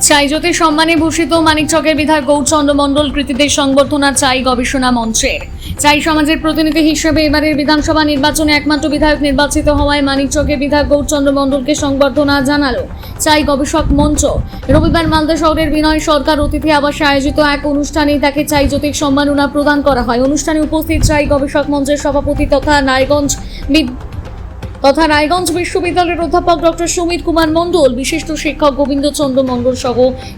চাইজোতে সম্মানে ভূষিত মানিকচকের বিধায়ক গৌরচন্দ্র মণ্ডল কৃতীদের সংবর্ধনা চাই গবেষণা মঞ্চের। চাই সমাজের প্রতিনিধি হিসেবে এবারের বিধানসভা নির্বাচনে একমাত্র বিধায়ক নির্বাচিত হওয়ায় মানিকচকের বিধায়ক গৌরচন্দ্র মণ্ডলকে সংবর্ধনা জানালো চাই গবেষক মঞ্চ। রবিবার মালদা শহরের বিনয় সরকার অতিথি আবাসে আয়োজিত এক অনুষ্ঠানে তাকে চাইজোতিক সম্মাননা প্রদান করা হয়। অনুষ্ঠানে উপস্থিত চাই গবেষক মঞ্চের সভাপতি তথা রায়গঞ্জ বিশ্ববিদ্যালয়ের অধ্যাপক ডক্টর সুমিত কুমার মণ্ডল, বিশিষ্ট শিক্ষক গোবিন্দচন্দ্র মণ্ডল সহ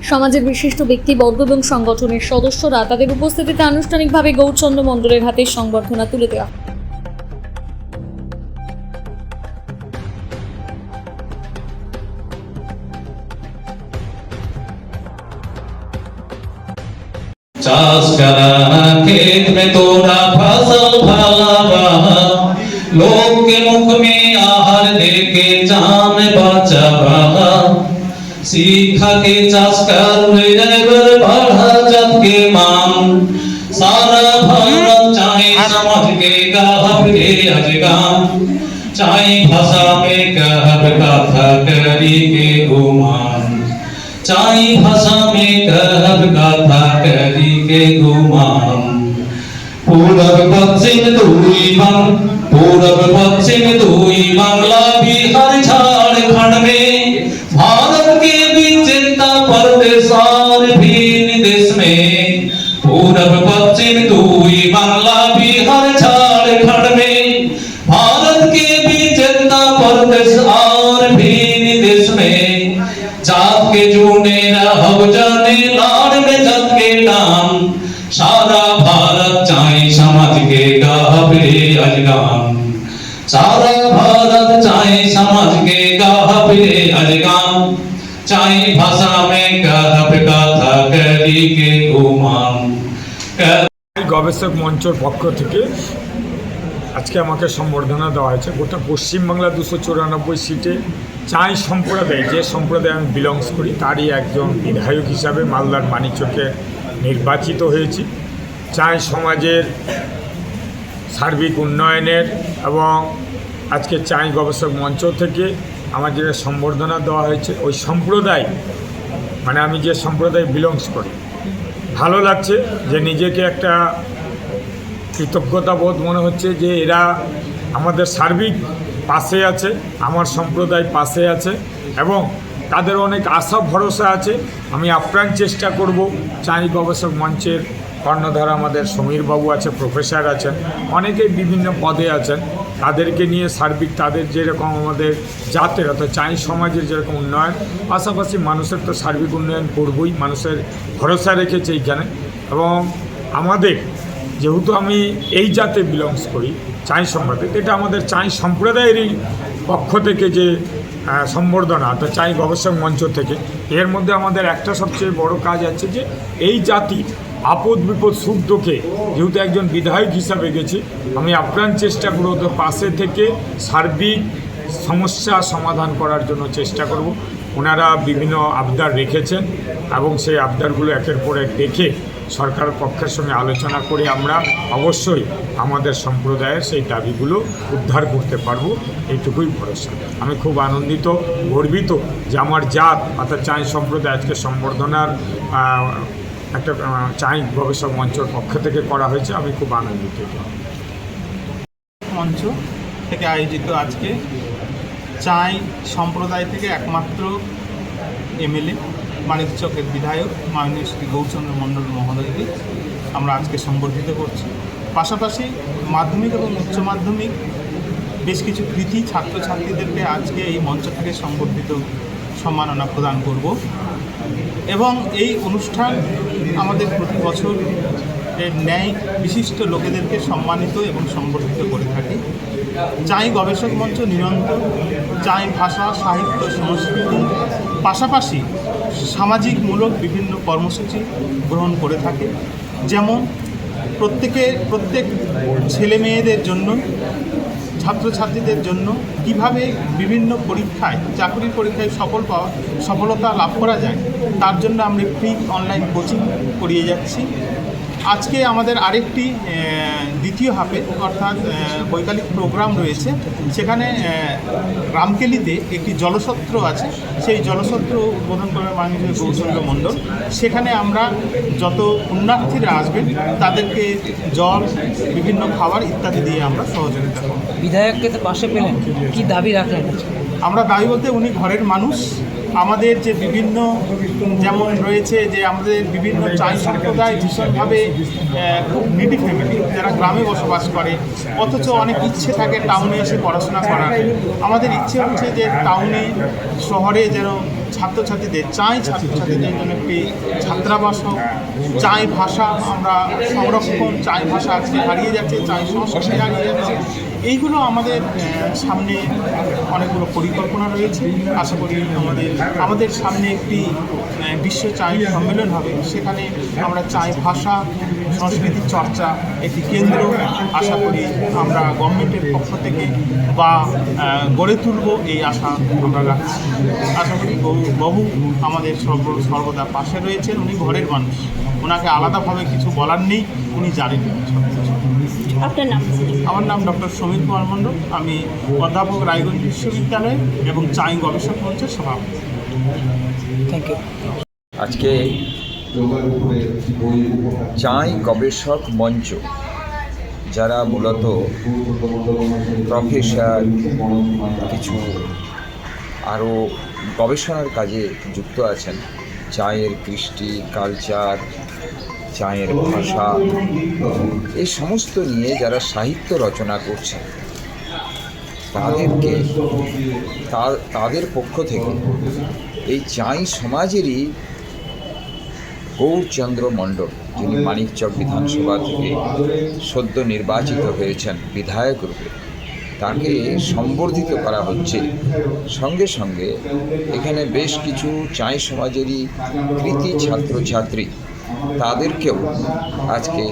সমাজের বিশিষ্ট ব্যক্তিবর্গ এবং সংগঠনের সদস্যরা তাদের উপস্থিতিতে আনুষ্ঠানিকভাবে গৌরচন্দ্র মণ্ডলের হাতে সংবর্ধনা তুলে দেওয়া। चास करा खेत में तोड़ा फसल भला बहा, लोग के मुख में आहार देके जान बचा बहा। सीखा के चास कर ले बर बढ़ा जब के मान, सारा भारत चाहे समझ के गाहब के अजगाम, चाहे भाषा में कहब कथा करी के गुमान, चाई भाषा में कहब गाथा करी के गुमान। पूरब पश्चिम दुई बांग्ला बिहार झारखंड में, भारत के बीच चिंता परदेश और भिन्न देश में। पूरब पश्चिम दुई बांग्ला बिहार झारखंड में, भारत के बीच चिंता परदेश और भिन्न देश में। जात के जूने रहब जाने लाड़ में जत के नाम, सारा भारत चाहे समाज के गाहबे अजगाम, सारा भारत चाहे समाज के गाहबे अजगाम, चाहे भाषा में कहब गाथा करी के गुमान। গবেষক মঞ্চের পক্ষ থেকে আজকে আমাকে সম্বর্ধনা দেওয়া হয়েছে। গোটা পশ্চিমবাংলা 294 সিটে চাই সম্প্রদায়, যে সম্প্রদায়ে আমি বিলংস করি, তারই একজন বিধায়ক হিসাবে মালদার মানিকচকে নির্বাচিত হয়েছি। চাই সমাজের সার্বিক উন্নয়নের এবং আজকে চাই গবেষক মঞ্চ থেকে আমার যে সম্বর্ধনা দেওয়া হয়েছে, ওই সম্প্রদায় মানে আমি যে সম্প্রদায় বিলংস করি, ভালো লাগছে যে নিজেকে একটা কৃতজ্ঞতা বোধ মনে হচ্ছে যে এরা আমাদের সার্বিক পাশে আছে, আমার সম্প্রদায় পাশে আছে এবং তাদের অনেক আশা ভরসা আছে। আমি আপ্রাণ চেষ্টা করব চাই গবেষক মঞ্চের কর্ণধার আমাদের সমীরবাবু আছে, প্রফেসর আছেন, অনেকেই বিভিন্ন পদে আছেন, তাদেরকে নিয়ে সার্বিক তাদের যেরকম আমাদের জাতের অর্থাৎ চাই সমাজের যেরকম উন্নয়ন, পাশাপাশি মানুষের তো সার্বিক উন্নয়ন করবই, মানুষের ভরসা রেখেছে এইখানে। এবং আমাদের যেহেতু আমি এই জাতে বিলংস করি চাই সম্প্রদায়, এটা আমাদের চাই সম্প্রদায়েরই পক্ষ থেকে যে সম্বর্ধনা অর্থাৎ চাই গবেষক মঞ্চ থেকে, এর মধ্যে আমাদের একটা সবচেয়ে বড় কাজ আছে যে এই জাতি আপদ বিপদ সুখ দুঃখে যেহেতু একজন বিধায়ক হিসাবে গেছি, আমি আপ্রাণ চেষ্টা করব তো পাশে থেকে সার্বিক সমস্যা সমাধান করার জন্য চেষ্টা করব। ওনারা বিভিন্ন আবদার রেখেছেন এবং সেই আবদারগুলো একের পর এক দেখে সরকার পক্ষের সঙ্গে আলোচনা করে আমরা অবশ্যই আমাদের সম্প্রদায়ের সেই দাবিগুলো উদ্ধার করতে পারবো, এইটুকুই ভরসা। আমি খুব আনন্দিত, গর্বিত যে আমার জাত অর্থাৎ চাই সম্প্রদায় আজকে সম্বর্ধনার একটা চাই গবেষক মঞ্চের পক্ষ থেকে করা হয়েছে, আমি খুব আনন্দিত। মঞ্চ থেকে আয়োজিত আজকে চাই সম্প্রদায় থেকে একমাত্র এমএলএ মানিকচকের বিধায়ক মাননীয় শ্রী গৌরচন্দ্র মণ্ডল মহোদয়কে আমরা আজকে সংবর্ধিত করছি। পাশাপাশি মাধ্যমিক এবং উচ্চ মাধ্যমিক বেশ কিছু কৃতি ছাত্রছাত্রীদেরকে আজকে এই মঞ্চ থেকে সংবর্ধিত সম্মাননা প্রদান করব এবং এই অনুষ্ঠান আমাদের প্রতি বছর ন্যায় বিশিষ্ট লোকেদেরকে সম্মানিত এবং সংবর্ধিত করে থাকে। চাই গবেষক মঞ্চ নিরন্তর চাই ভাষা সাহিত্য সংস্কৃতি পাশাপাশি সামাজিকমূলক বিভিন্ন কর্মসূচি গ্রহণ করে থাকে। যেমন প্রত্যেক ছেলে মেয়েদের জন্য, ছাত্রছাত্রীদের জন্য কিভাবে বিভিন্ন পরীক্ষায় চাকরির পরীক্ষায় সফলতা লাভ করা যায়, তার জন্য আমরা ফ্রি অনলাইন কোচিং করিয়ে যাচ্ছি। আজকে আমাদের আরেকটি দ্বিতীয় হাফে অর্থাৎ বৈকালিক প্রোগ্রাম রয়েছে। সেখানে রামকেলিতে একটি জলসত্র আছে, সেই জলসত্র উদ্বোধন করবে মাননীয় গৌরচন্দ্র মণ্ডল। সেখানে আমরা যত পুণ্যার্থীরা আসবেন তাদেরকে জল, বিভিন্ন খাবার ইত্যাদি দিয়ে আমরা সহযোগিতা করব। বিধায়ককে তো পাশে পেলেন, কি দাবি রাখলেন? আমরা দাবি বলতে উনি ঘরের মানুষ। আমাদের যে বিভিন্ন যেমন রয়েছে যে আমাদের বিভিন্ন চাই সম্প্রদায় ভীষণভাবে খুব নিডি ফ্যামিলি, যারা গ্রামে বসবাস করে, অথচ অনেক ইচ্ছে থাকে টাউনে এসে পড়াশোনা করার। আমাদের ইচ্ছে হচ্ছে যে টাউনে শহরে যেন ছাত্রছাত্রীদের ছাত্রছাত্রীদের জন্য একটি ছাত্রাবাস হোক। চাই ভাষা আমরা সংরক্ষণ, চাই ভাষা আজকে হারিয়ে যাচ্ছে, চাই সংস্কৃতি হারিয়ে যাচ্ছে। এইগুলো আমাদের সামনে অনেকগুলো পরিকল্পনা রয়েছে। আশা করি আমাদের সামনে একটি বিশ্ব চাই সম্মেলন হবে, সেখানে আমরা চাই ভাষা সংস্কৃতির চর্চা একটি কেন্দ্র আশা করি আমরা গভর্নমেন্টের পক্ষ থেকে বা গড়ে তুলব, এই আশা আমরা রাখছি। আশা করি বাবু আমাদের সর্বদা পাশে রয়েছেন। উনি ঘরের মানুষ, ওনাকে আলাদাভাবে কিছু বলার নেই, উনি জানেন সব কিছু। আপনার নাম? আমার নাম ডক্টর সমীর কুমার মণ্ডল। আমি অধ্যাপক রায়গঞ্জ বিশ্ববিদ্যালয় এবং চাই গবেষক মঞ্চের সভাপতি। Thank you. আজকে চাই গবেষক মঞ্চ, যারা মূলত প্রফেসর, কিছু আরও গবেষণার কাজে যুক্ত আছেন, চায়ের কৃষ্টি, কালচার, চায়ের ভাষা, এই সমস্ত নিয়ে যারা সাহিত্য রচনা করছেন, তাদের পক্ষ থেকে এই চাই সমাজেরই গৌরচন্দ্র মণ্ডল, যিনি মানিকচক বিধানসভা থেকে সদ্য নির্বাচিত হয়েছেন বিধায়ক রূপে, তাকে সম্বর্ধিত করা হচ্ছে। সঙ্গে সঙ্গে এখানে বেশ কিছু চাই সমাজেরই কৃতি ছাত্রছাত্রী, তাদেরকেও আজকে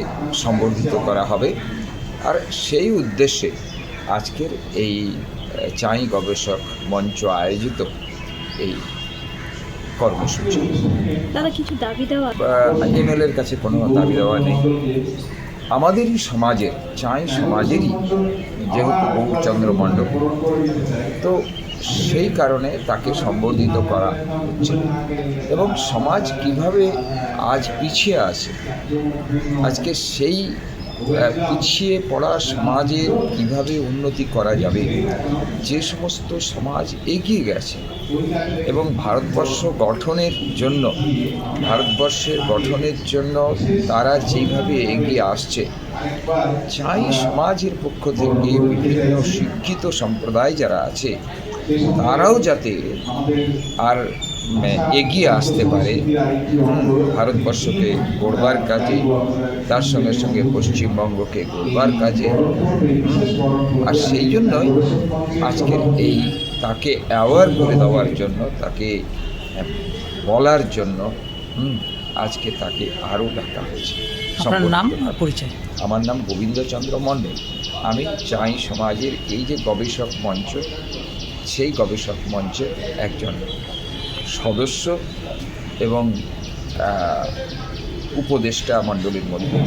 সম্বর্ধিত করা হবে। আর সেই উদ্দেশ্যে আজকের এই চাই গবেষক মঞ্চ আয়োজিত এই কর্মসূচি। দাদা, কিছু দাবি দেওয়া? এমএলএর কাছে কোনো দাবি দেওয়া নেই। আমাদেরই সমাজের, চাই সমাজেরই যেহেতু গৌরচন্দ্র মণ্ডল, তো সেই কারণে তাকে সম্বোধিত করা হচ্ছে। এবং সমাজ কিভাবে আজ পিছিয়ে আছে, আজকে সেই পিছিয়ে পড়া সমাজের কিভাবে উন্নতি করা যাবে, যে সমস্ত সমাজ এগিয়ে গেছে এবং ভারতবর্ষের গঠনের জন্য তারা যেভাবে এগিয়ে আসছে, চাই সমাজের পক্ষ থেকে বিভিন্ন শিক্ষিত সম্প্রদায় যারা আছে, তারাও যাতে আর এগিয়ে আসতে পারে ভারতবর্ষকে গড়বার কাজে, তার সঙ্গে সঙ্গে পশ্চিমবঙ্গকে গড়বার কাজে। আর সেই জন্যই আজকের এই তাকে অ্যাওয়ার করে দেওয়ার জন্য, তাকে বলার জন্য আজকে তাকে আরও ডাকা হয়েছে। আপনার নাম আর পরিচয়? আমার নাম গোবিন্দচন্দ্র মণ্ডল। আমি চাই সমাজের এই যে গবেষক মঞ্চ, সেই গবেষক মঞ্চের একজন সদস্য এবং উপদেষ্টা মণ্ডলীর মধ্যে